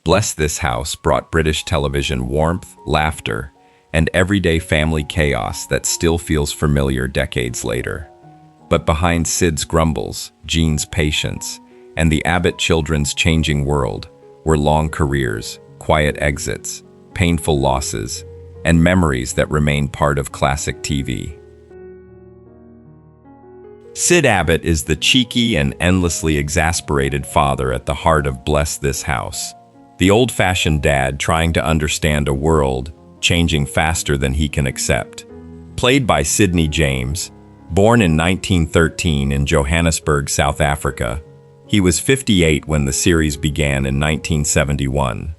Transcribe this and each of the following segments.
Bless This House brought British television warmth, laughter, and everyday family chaos that still feels familiar decades later. But behind Sid's grumbles, Jean's patience, and the Abbott children's changing world were long careers, quiet exits, painful losses, and memories that remain part of classic TV. Sid Abbott is the cheeky and endlessly exasperated father at the heart of Bless This House. The old-fashioned dad trying to understand a world changing faster than he can accept. Played by Sid James, born in 1913 in Johannesburg, South Africa, he was 58 when the series began in 1971.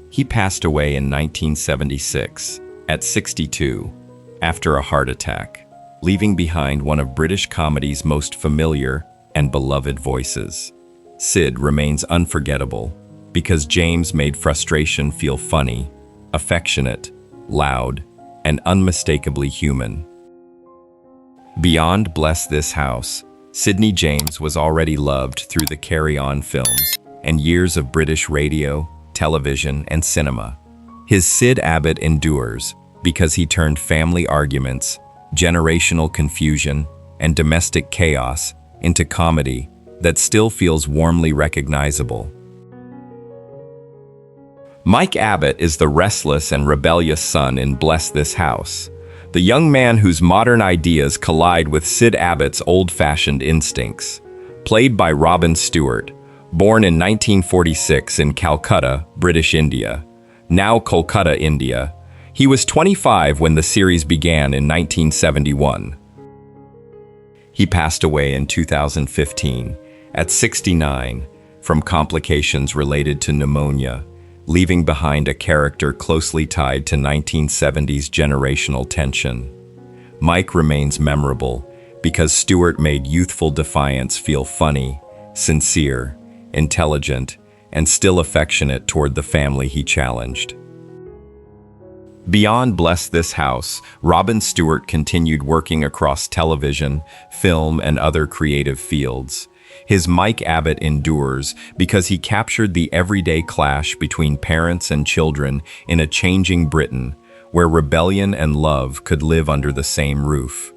He passed away in 1976, at 62, after a heart attack, leaving behind one of British comedy's most familiar and beloved voices. Sid remains unforgettable because James made frustration feel funny, affectionate, loud, and unmistakably human. Beyond Bless This House, Sid James was already loved through the Carry On films and years of British radio, television, and cinema. His Sid Abbott endures because he turned family arguments, generational confusion, and domestic chaos into comedy that still feels warmly recognizable. Mike Abbott is the restless and rebellious son in Bless This House, the young man whose modern ideas collide with Sid Abbott's old-fashioned instincts. Played by Robin Stewart, born in 1946 in Calcutta, British India, now Kolkata, India, he was 25 when the series began in 1971. He passed away in 2015, at 69, from complications related to pneumonia, leaving behind a character closely tied to 1970s generational tension. Mike remains memorable because Stewart made youthful defiance feel funny, sincere, intelligent, and still affectionate toward the family he challenged. Beyond Bless This House, Robin Stewart continued working across television, film, and other creative fields. His Mike Abbott endures because he captured the everyday clash between parents and children in a changing Britain, where rebellion and love could live under the same roof.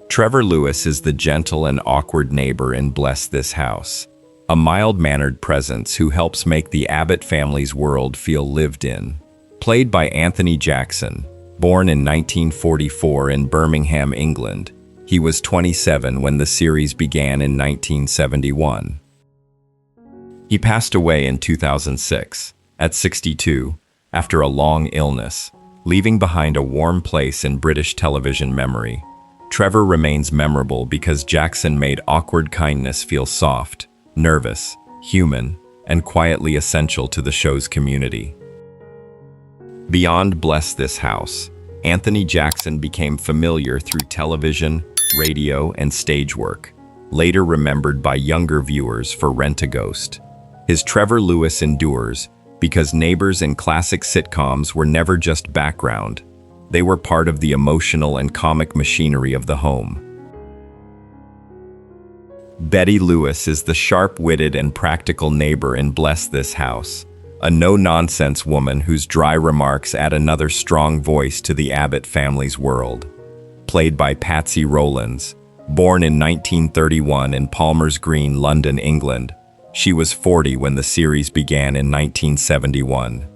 Trevor Lewis is the gentle and awkward neighbor in Bless This House, a mild-mannered presence who helps make the Abbott family's world feel lived in. Played by Anthony Jackson, born in 1944 in Birmingham, England, he was 27 when the series began in 1971. He passed away in 2006, at 62, after a long illness, leaving behind a warm place in British television memory. Trevor remains memorable because Jackson made awkward kindness feel soft, nervous, human, and quietly essential to the show's community. Beyond Bless This House, Anthony Jackson became familiar through television, radio, and stage work, later remembered by younger viewers for Rent-A-Ghost. His Trevor Lewis endures because neighbors in classic sitcoms were never just background. They were part of the emotional and comic machinery of the home. Betty Lewis is the sharp-witted and practical neighbor in Bless This House, a no-nonsense woman whose dry remarks add another strong voice to the Abbott family's world. Played by Patsy Rowlands, born in 1931 in Palmer's Green, London, England, she was 40 when the series began in 1971.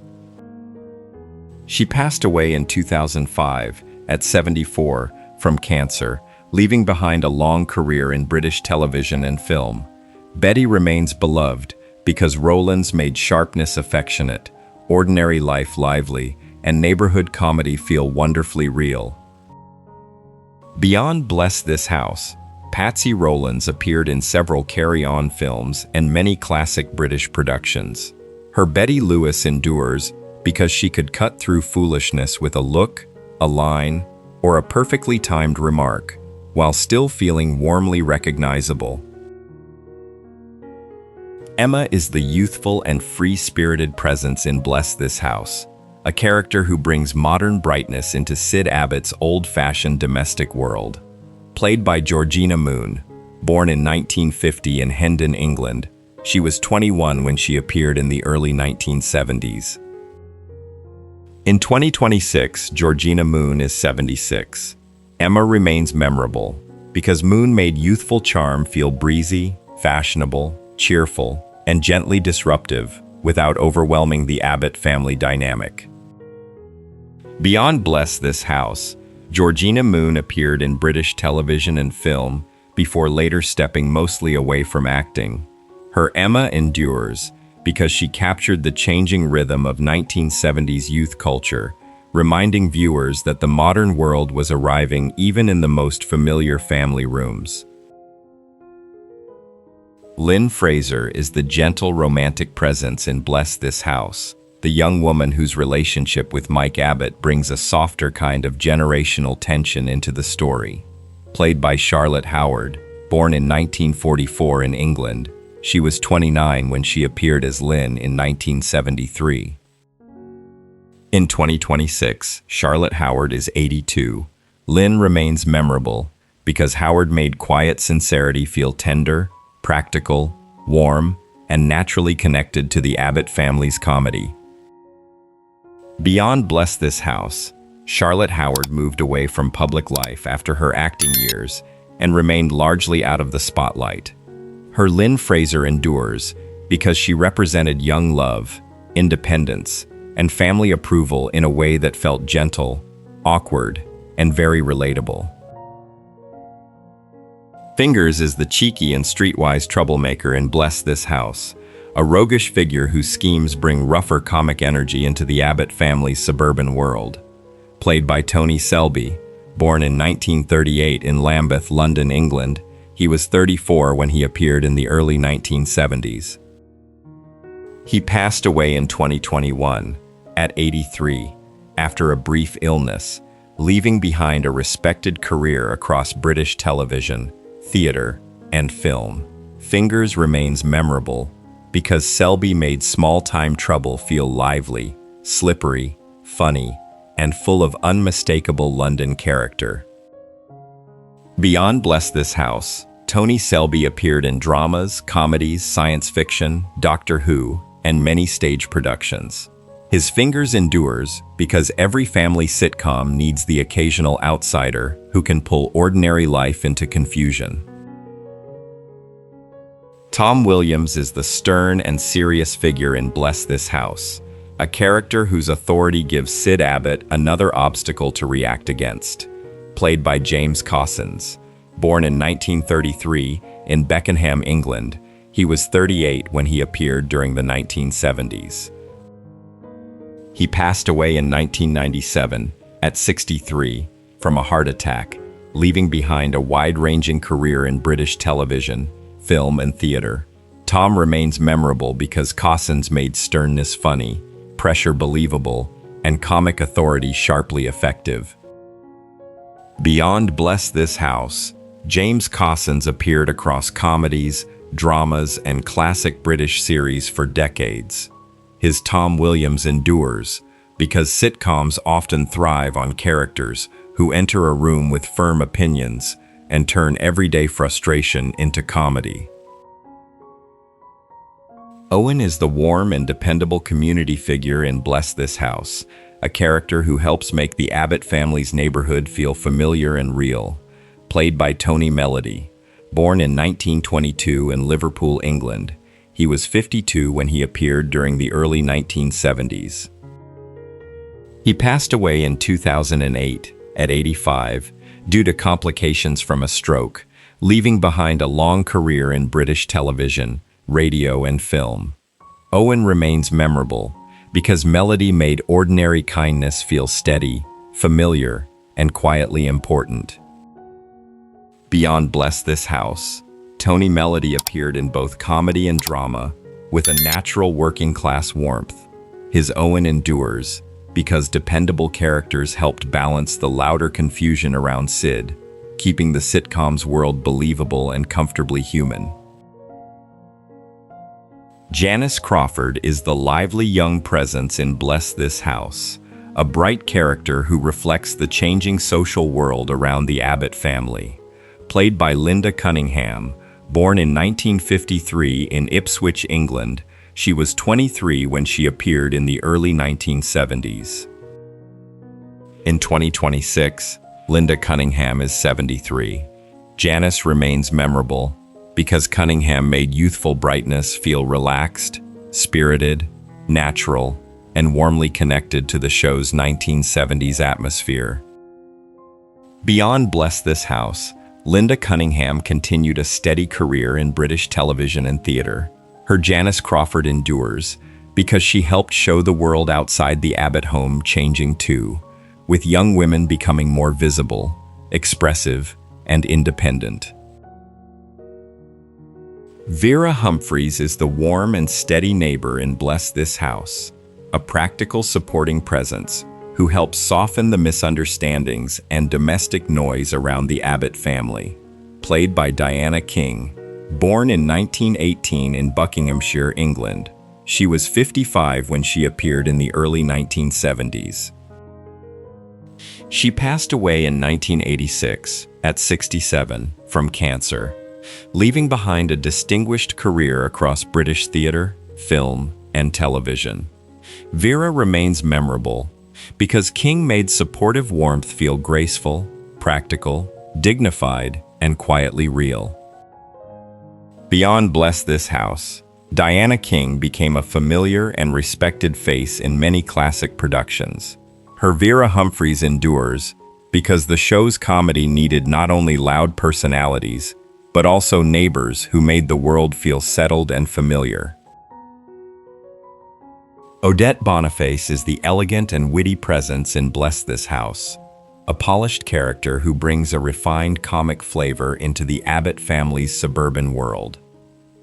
She passed away in 2005, at 74, from cancer, leaving behind a long career in British television and film. Betty remains beloved because Rowlands made sharpness affectionate, ordinary life lively, and neighborhood comedy feel wonderfully real. Beyond Bless This House, Patsy Rowlands appeared in several Carry On films and many classic British productions. Her Betty Lewis endures because she could cut through foolishness with a look, a line, or a perfectly timed remark, while still feeling warmly recognizable. Emma is the youthful and free-spirited presence in Bless This House, a character who brings modern brightness into Sid Abbott's old-fashioned domestic world. Played by Georgina Moon, born in 1950 in Hendon, England, She was 21 when she appeared in the early 1970s. In 2026, Georgina Moon is 76. Emma remains memorable because Moon made youthful charm feel breezy, fashionable, cheerful, and gently disruptive without overwhelming the Abbott family dynamic. Beyond Bless This House, Georgina Moon appeared in British television and film before later stepping mostly away from acting. Her Emma endures because she captured the changing rhythm of 1970s youth culture, reminding viewers that the modern world was arriving even in the most familiar family rooms. Lynn Fraser is the gentle romantic presence in Bless This House, the young woman whose relationship with Mike Abbott brings a softer kind of generational tension into the story. Played by Charlotte Howard, born in 1944 in England, she was 29 when she appeared as Lynn in 1973. In 2026, Charlotte Howard is 82. Lynn remains memorable because Howard made quiet sincerity feel tender, practical, warm, and naturally connected to the Abbott family's comedy. Beyond Bless This House, Charlotte Howard moved away from public life after her acting years and remained largely out of the spotlight. Her Lynn Fraser endures because she represented young love, independence, and family approval in a way that felt gentle, awkward, and very relatable. Fingers is the cheeky and streetwise troublemaker in Bless This House, a roguish figure whose schemes bring rougher comic energy into the Abbott family's suburban world. Played by Tony Selby, born in 1938 in Lambeth, London, England, he was 34 when he appeared in the early 1970s. He passed away in 2021, at 83, after a brief illness, leaving behind a respected career across British television, theater, and film. Fingers remains memorable because Selby made small-time trouble feel lively, slippery, funny, and full of unmistakable London character. Beyond Bless This House, Tony Selby appeared in dramas, comedies, science fiction, Doctor Who, and many stage productions. His Fingers endures because every family sitcom needs the occasional outsider who can pull ordinary life into confusion. Tom Williams is the stern and serious figure in Bless This House, a character whose authority gives Sid Abbott another obstacle to react against. Played by James Cossins. Born in 1933 in Beckenham, England, he was 38 when he appeared during the 1970s. He passed away in 1997, at 63, from a heart attack, leaving behind a wide-ranging career in British television, film, and theater. Tom remains memorable because Cossins made sternness funny, pressure believable, and comic authority sharply effective. Beyond Bless This House, James Cossins appeared across comedies, dramas, and classic British series for decades. His Tom Williams endures because sitcoms often thrive on characters who enter a room with firm opinions and turn everyday frustration into comedy. Owen is the warm and dependable community figure in Bless This House, a character who helps make the Abbott family's neighborhood feel familiar and real. Played by Tony Melody. Born in 1922 in Liverpool, England, he was 52 when he appeared during the early 1970s. He passed away in 2008, at 85, due to complications from a stroke, leaving behind a long career in British television, radio, and film. Owen remains memorable because Melody made ordinary kindness feel steady, familiar, and quietly important. Beyond Bless This House, Tony Melody appeared in both comedy and drama with a natural working-class warmth. His Owen endures because dependable characters helped balance the louder confusion around Sid, keeping the sitcom's world believable and comfortably human. Janice Crawford is the lively young presence in Bless This House, a bright character who reflects the changing social world around the Abbott family. Played by Linda Cunningham, Born in 1953 in Ipswich, England, she was 23 when she appeared in the early 1970s. In 2026, Linda Cunningham is 73. Janice remains memorable because Cunningham made youthful brightness feel relaxed, spirited, natural, and warmly connected to the show's 1970s atmosphere. Beyond Bless This House, Linda Cunningham continued a steady career in British television and theater. Her Janice Crawford endures because she helped show the world outside the Abbott home changing too, with young women becoming more visible, expressive, and independent. Vera Humphreys is the warm and steady neighbor in Bless This House, a practical supporting presence who helps soften the misunderstandings and domestic noise around the Abbott family. Played by Diana King, born in 1918 in Buckinghamshire, England, she was 55 when she appeared in the early 1970s. She passed away in 1986 at 67 from cancer, leaving behind a distinguished career across British theater, film, and television. Vera remains memorable because King made supportive warmth feel graceful, practical, dignified, and quietly real. Beyond Bless This House, Diana King became a familiar and respected face in many classic productions. Her Vera Humphreys endures because the show's comedy needed not only loud personalities, but also neighbors who made the world feel settled and familiar. Odette Boniface is the elegant and witty presence in Bless This House, a polished character who brings a refined comic flavor into the Abbott family's suburban world.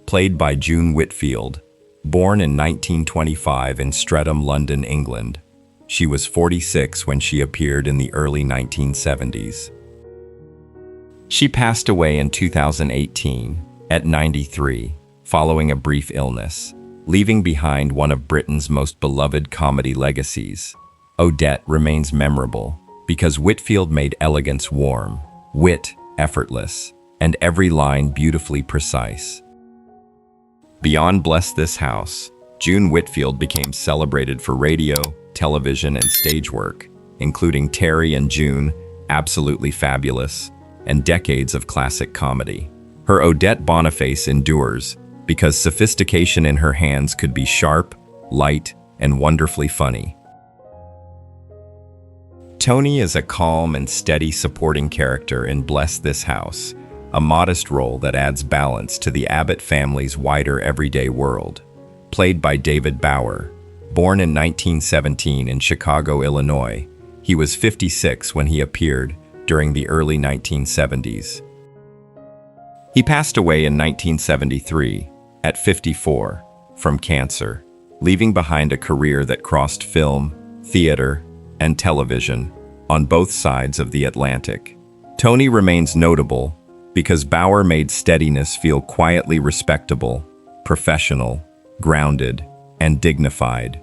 Played by June Whitfield, born in 1925 in Streatham, London, England, she was 46 when she appeared in the early 1970s. She passed away in 2018 at 93, following a brief illness, leaving behind one of Britain's most beloved comedy legacies. Odette remains memorable because Whitfield made elegance warm, wit effortless, and every line beautifully precise. Beyond Bless This House, June Whitfield became celebrated for radio, television, and stage work, including Terry and June, Absolutely Fabulous, and decades of classic comedy. Her Odette Boniface endures because sophistication in her hands could be sharp, light, and wonderfully funny. Tony is a calm and steady supporting character in Bless This House, a modest role that adds balance to the Abbott family's wider everyday world. Played by David Bauer, born in 1917 in Chicago, Illinois, he was 56 when he appeared during the early 1970s. He passed away in 1973 at 54 from cancer, leaving behind a career that crossed film, theater, and television on both sides of the Atlantic. Tony remains notable because Bauer made steadiness feel quietly respectable, professional, grounded, and dignified.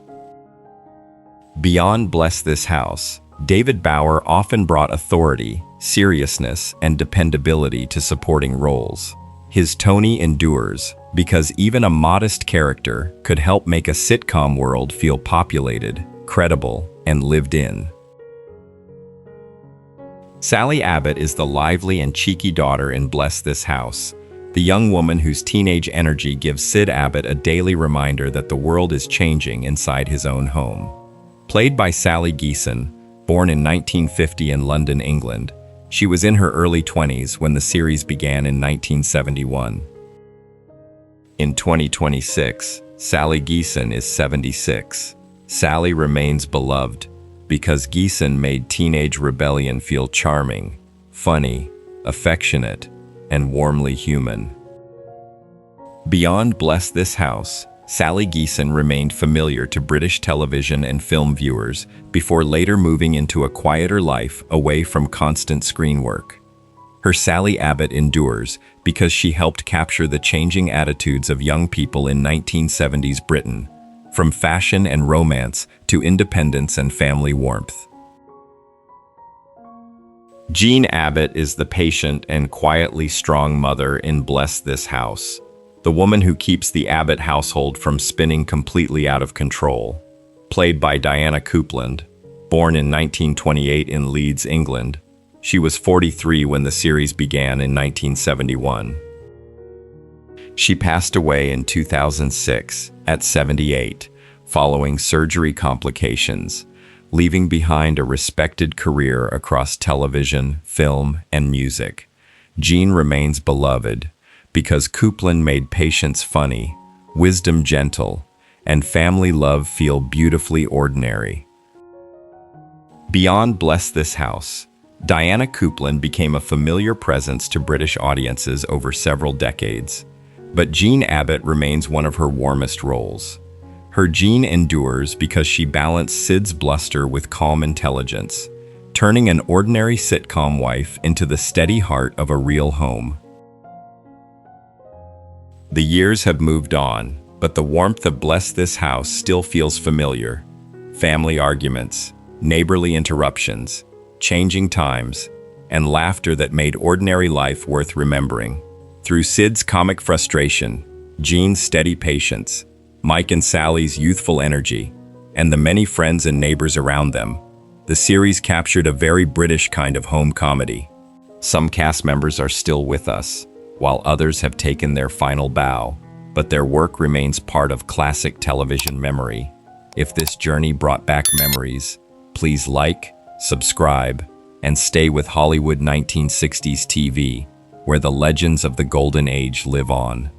Beyond Bless This House, David Bauer often brought authority, seriousness, and dependability to supporting roles. His Tony endures because even a modest character could help make a sitcom world feel populated, credible, and lived in. Sally Abbott is the lively and cheeky daughter in Bless This House, the young woman whose teenage energy gives Sid Abbott a daily reminder that the world is changing inside his own home. Played by Sally Geeson, born in 1950 in London, England, she was in her early 20s when the series began in 1971. In 2026, Sally Geeson is 76. Sally remains beloved because Geeson made teenage rebellion feel charming, funny, affectionate, and warmly human. Beyond Bless This House, Sally Geeson remained familiar to British television and film viewers before later moving into a quieter life away from constant screen work. Her Sally Abbott endures because she helped capture the changing attitudes of young people in 1970s Britain, from fashion and romance to independence and family warmth. Jean Abbott is the patient and quietly strong mother in Bless This House, the woman who keeps the Abbott household from spinning completely out of control. Played by Diana Coupland, born in 1928 in Leeds, England, she was 43 when the series began in 1971. She passed away in 2006 at 78, following surgery complications, leaving behind a respected career across television, film, and music. Jean remains beloved because Coupland made patience funny, wisdom gentle, and family love feel beautifully ordinary. Beyond Bless This House, Diana Coupland became a familiar presence to British audiences over several decades, but Jean Abbott remains one of her warmest roles. Her Jean endures because she balanced Sid's bluster with calm intelligence, turning an ordinary sitcom wife into the steady heart of a real home. The years have moved on, but the warmth of Bless This House still feels familiar. Family arguments, neighborly interruptions, changing times, and laughter that made ordinary life worth remembering. Through Sid's comic frustration, Jean's steady patience, Mike and Sally's youthful energy, and the many friends and neighbors around them, the series captured a very British kind of home comedy. Some cast members are still with us, while others have taken their final bow, but their work remains part of classic television memory. If this journey brought back memories, please like, subscribe, and stay with Hollywood 1960s TV, where the legends of the Golden Age live on.